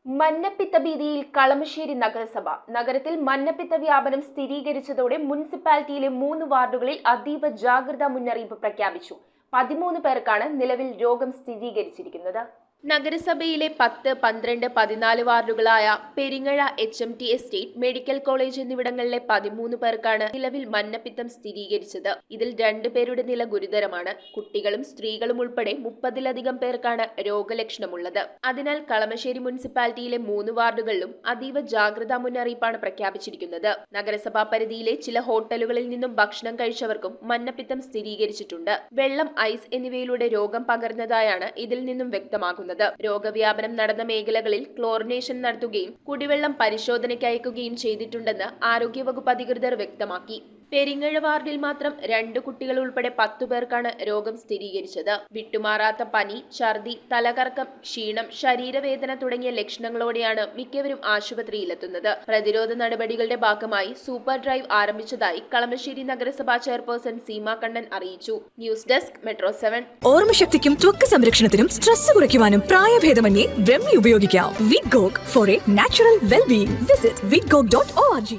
മഞ്ഞപ്പിത്ത ഭീതിയിൽ കളമശ്ശേരി നഗരസഭ. നഗരത്തിൽ മഞ്ഞപ്പിത്ത വ്യാപനം സ്ഥിരീകരിച്ചതോടെ മുനിസിപ്പാലിറ്റിയിലെ 3 വാർഡുകളിൽ അതീവ ജാഗ്രതാ മുന്നറിയിപ്പ് പ്രഖ്യാപിച്ചു. 13 പേർക്കാണ് നിലവിൽ രോഗം സ്ഥിരീകരിച്ചിരിക്കുന്നത്. നഗരസഭയിലെ 10, 12, 14 വാർഡുകളായ Peringazha, HMT estate, medical college എന്നിവിടങ്ങളിലെ 13 പേർക്കാണ് നിലവിൽ മഞ്ഞപ്പിത്തം സ്ഥിരീകരിച്ചത്. ഇതിൽ 2 പേരുടെ നില ഗുരുതരമാണ്. കുട്ടികളും സ്ത്രീകളും ഉൾപ്പെടെ 30-ലധികം പേർക്കാണ് രോഗലക്ഷണമുള്ളത്. അതിനാൽ കളമശ്ശേരി മുനിസിപ്പാലിറ്റിയിലെ 3 വാർഡുകളിലും അതീവ ജാഗ്രതാ മുന്നറിയിപ്പാണ് പ്രഖ്യാപിച്ചിരിക്കുന്നത്. നഗരസഭാ പരിധിയിലെ ചില ഹോട്ടലുകളിൽ നിന്നും ഭക്ഷണം കഴിച്ചവർക്കും മഞ്ഞപ്പിത്തം സ്ഥിരീകരിച്ചിട്ടുണ്ട്. വെള്ളം, ഐസ് എന്നിവയിലൂടെ രോഗം പകർന്നതായാണ് ഇതിൽ നിന്നും വ്യക്തമാകുന്നത്. രോഗവ്യാപനം നടന്ന മേഖലകളിൽ ക്ലോറിനേഷൻ നടത്തുകയും കുടിവെള്ളം പരിശോധനയ്ക്ക് അയക്കുകയും ചെയ്തിട്ടുണ്ടെന്ന് ആരോഗ്യവകുപ്പ് അധികൃതർ വ്യക്തമാക്കി. പെരിങ്ങഴ വാർഡിൽ മാത്രം 2 കുട്ടികൾ ഉൾപ്പെടെ 10 പേർക്കാണ് രോഗം സ്ഥിരീകരിച്ചത്. വിട്ടുമാറാത്ത പനി, ഛർദി, തലകറക്കം, ക്ഷീണം, ശരീരവേദന തുടങ്ങിയ ലക്ഷണങ്ങളോടെയാണ് മിക്കവരും ആശുപത്രിയിലെത്തുന്നത്. പ്രതിരോധ നടപടികളുടെ ഭാഗമായി സൂപ്പർ ഡ്രൈവ് ആരംഭിച്ചതായി കളമശ്ശേരി നഗരസഭാ ചെയർപേഴ്സൺ സീമ കണ്ണൻ അറിയിച്ചു. News desk metro 7. ഓർമ്മശക്തിക്കും ത്വക്ക് സംരക്ഷണത്തിനും സ്ട്രെസ് കുറയ്ക്കുവാനും പ്രായഭേദമന്യേ ബ്രഹ്മി ഉപയോഗിക്കാം. Vidgog for a natural wellbeing. Visit vidgog.org.